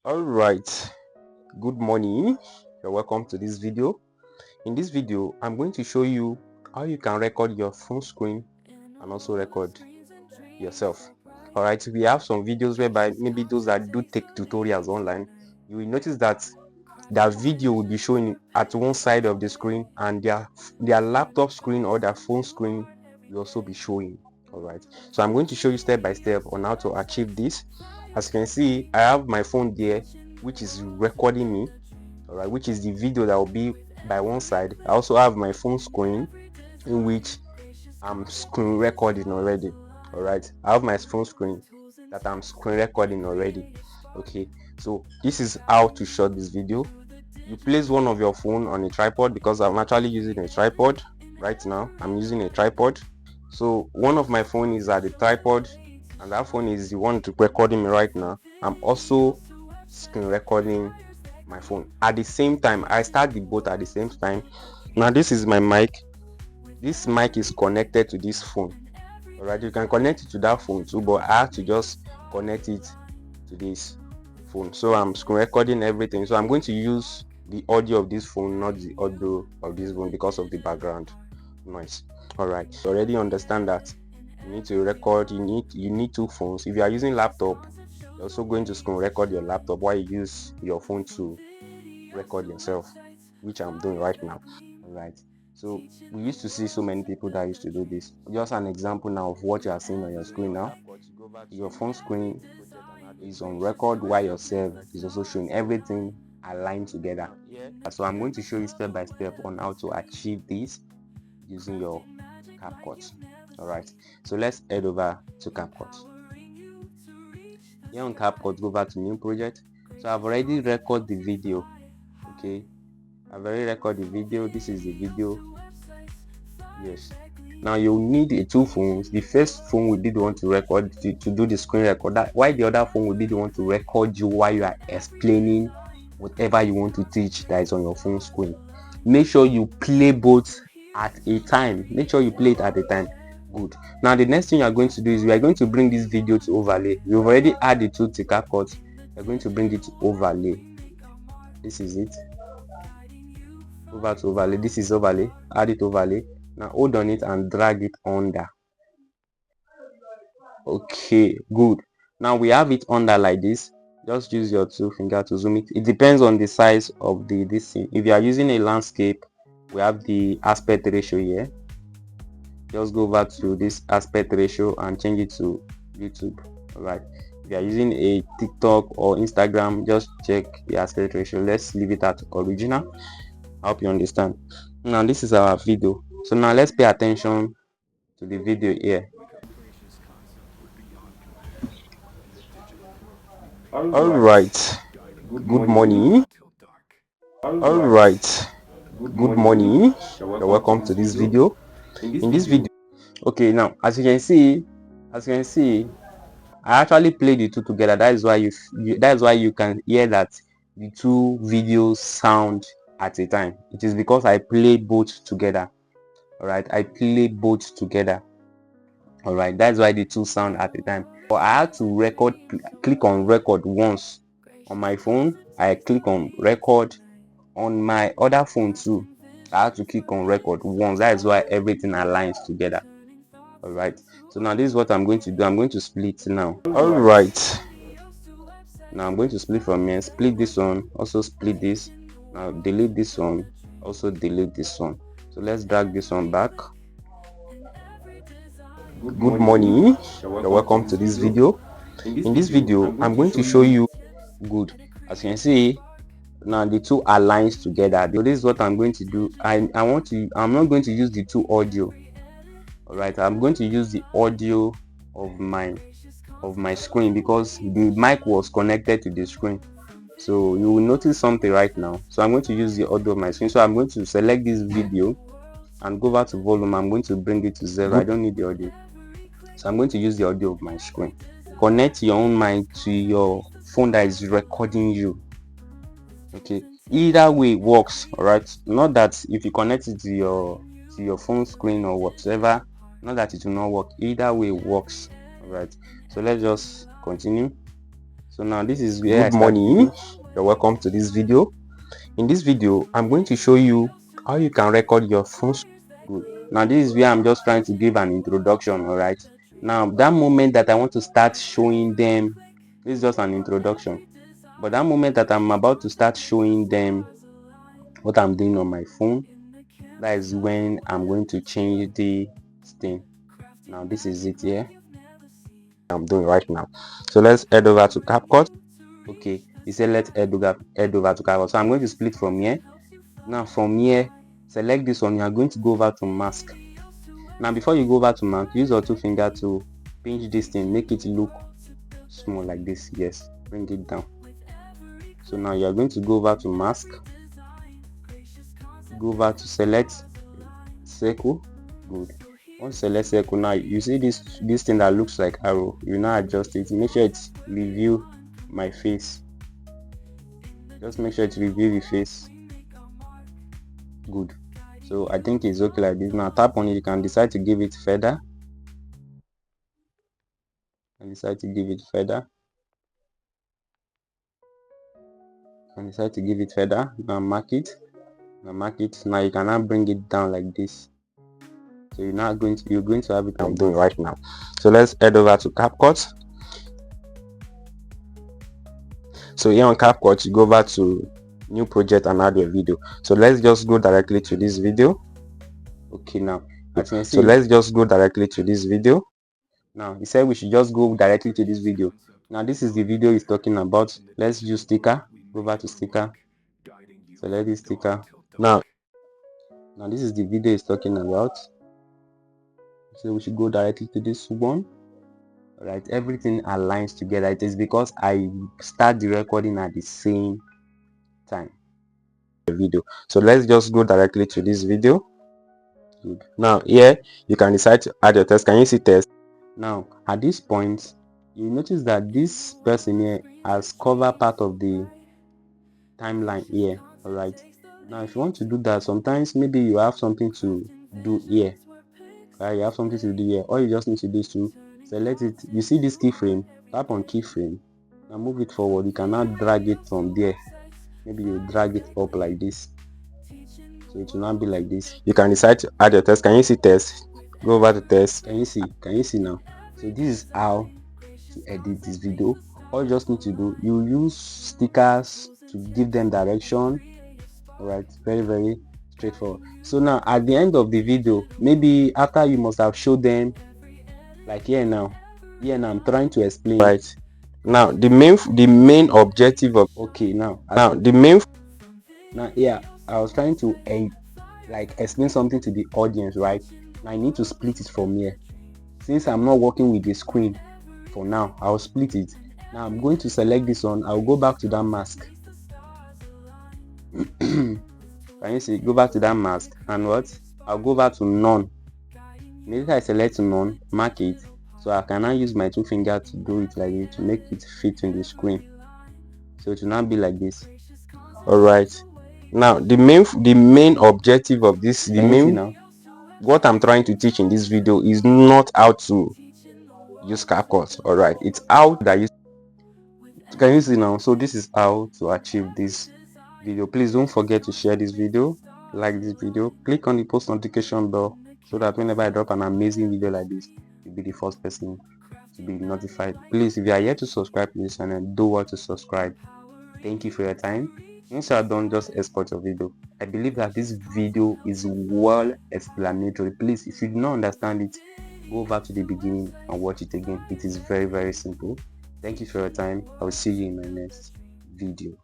All right, good morning. You're welcome to this video. In this video, I'm going to show you how you can record your phone screen and also record yourself. All right, we have some videos whereby maybe those that do take tutorials online, you will notice that their video will be showing at one side of the screen and their laptop screen or their phone screen will also be showing. All right, so I'm going to show you step by step on how to achieve this. As you can see, I have my phone there which is recording me, all right, which is the video that will be by one side. I also have my phone screen in which I'm screen recording already. All right, I have my phone screen that I'm screen recording already. Okay, so this is how to shot this video. You place one of your phone on a tripod, because I'm actually using a tripod right now. I'm using a tripod, so one of my phone is at the tripod and that phone is the one to recording me right now. I'm also screen recording my phone at the same time. I start the both at the same time. Now this is my mic. This mic is connected to this phone. All right, you can connect it to that phone too, but I have to just connect it to this phone. So I'm screen recording everything. So I'm going to use the audio of this phone, not the audio of this phone, because of the background noise. All right, you already understand that you need to record. You need two phones. If you are using laptop, you're also going to screen record your laptop while you use your phone to record yourself, which I'm doing right now. All right, so we used to see so many people that used to do this. Just an example now of what you are seeing on your screen now. Your phone screen is on record while yourself is also showing, everything aligned together. So I'm going to show you step by step on how to achieve this using your Capcut. All right, so let's head over to Capcut. Here on Capcut, go back to new project. So I've already recorded the video. Okay, I've already recorded the video. This is the video. Yes, now you'll need two phones. The first phone will be the one to record, to do the screen record, while the other phone will be the one to record you while you are explaining whatever you want to teach that is on your phone screen. Make sure you play both at a time. Make sure you play it at a time. Good. Now the next thing you are going to do is we are going to bring this video to overlay. We've already added the two to Capcut. We're going to bring it to overlay. This is it. Over to overlay. This is overlay. Add it overlay. Now hold on it and drag it under. Okay, good. Now we have it under like this. Just use your two finger to zoom it. It depends on the size of this thing. If you are using a landscape, we have the aspect ratio here. Just go over to this aspect ratio and change it to YouTube. All right, if you are using a TikTok or Instagram, just check the aspect ratio. Let's leave it at original. I hope you understand. Now this is our video, so now let's pay attention to the video here. All right, good morning. All right, good morning. You're welcome to this video. In this video, okay, now as you can see, I actually played the two together. That is why you can hear that the two videos sound at a time. It is because I play both together. All right, I play both together. All right, that's why the two sound at a time. But I had to record, click on record once on my phone. I click on record on my other phone too. I had to click on record once. That is why everything aligns together. All right, so now this is what I'm going to do. I'm going to split now. All right, now I'm going to split from here. Split this one, also split this. Now delete this one, also delete this one. So let's drag this one back. Good morning. You're welcome to this video. In this video, I'm going to show you. Good. As you can see, now the two aligns together. So this is what I'm going to do. I'm not going to use the two audio. All right, I'm going to use the audio of my screen, because the mic was connected to the screen. So you will notice something right now. So I'm going to use the audio of my screen. So I'm going to select this video and go over to volume. I'm going to bring it to 0. I don't need the audio. So I'm going to use the audio of my screen. Connect your own mic to your phone that is recording you. Okay, either way works. All right, not that if you connect it to your phone screen or whatever, not that it will not work. Either way works. All right, so let's just continue. So now this is where good morning. You're welcome to this video. In this video, I'm going to show you how you can record your phone screen. Good. Now this is where I'm just trying to give an introduction. All right. Now that moment that I want to start showing them, this is just an introduction. But that moment that I'm about to start showing them what I'm doing on my phone, that is when I'm going to change the thing. Now this is it here. I'm doing right now. So let's head over to Capcut. Okay, he said let's head over to Capcut. So I'm going to split from here. Now from here, select this one. You are going to go over to mask. Now before you go over to mask, use your two finger to pinch this thing, make it look small like this. Yes, bring it down. So now you are going to go over to mask, go over to select circle. Good. Once you select circle, now you see this thing that looks like arrow. You now adjust it. Make sure it's review my face. Just make sure it's review the face. Good. So I think it's okay like this. Now tap on it. You can decide to give it feather. And decide to give it feather. And decide to give it feather. Now mark it. Now mark it. Now you can now bring it down like this. So you're going to have it. I'm doing right now. So let's head over to Capcut. So here on Capcut, you go over to new project and add your video. So let's just go directly to this video. Okay, now so let's just go directly to this video. Now he said we should just go directly to this video. Now this is the video he's talking about. Let's use sticker. Go over to sticker. Select this sticker. Now this is the video he's talking about. So we should go directly to this one. Right, everything aligns together. It is because I start the recording at the same time. The video. So let's just go directly to this video. Good. Now here you can decide to add your text. Can you see text? Now at this point you notice that this person here has covered part of the timeline here. All right, now if you want to do that, sometimes maybe you have something to do here. Right, you have something to do here. All you just need to do is to select it. You see this keyframe, tap on keyframe, now move it forward. You can now drag it from there. Maybe you drag it up like this, so it will not be like this. You can decide to add your text. Can you see text? Go over to text. Can you see now? So this is how to edit this video. All you just need to do, you use stickers to give them direction. All right, very straightforward. So now at the end of the video, maybe after you must have showed them, like here now I'm trying to explain. Right now the main objective of now here I was trying to like explain something to the audience. Right now I need to split it from here. Since I'm not working with the screen for now, I'll split it. Now I'm going to select this one. I'll go back to that mask. Can you see? Go back to that mask and what? I'll go back to none. Maybe I select none, mark it, so I can now use my two fingers to do it like this to make it fit in the screen. So it will now be like this. All right. Now the main objective of this, what I'm trying to teach in this video is not how to use Capcut. All right, it's how that you can you see now. So this is how to achieve this video. Please don't forget to share this video, like this video, click on the post notification bell so that whenever I drop an amazing video like this, you'll be the first person to be notified. Please, if you are yet to subscribe to this channel, do what to subscribe. Thank you for your time. Once you are done, just export your video. I believe that this video is well explanatory. Please, if you do not understand it, go over to the beginning and watch it again. It is very simple. Thank you for your time. I will see you in my next video.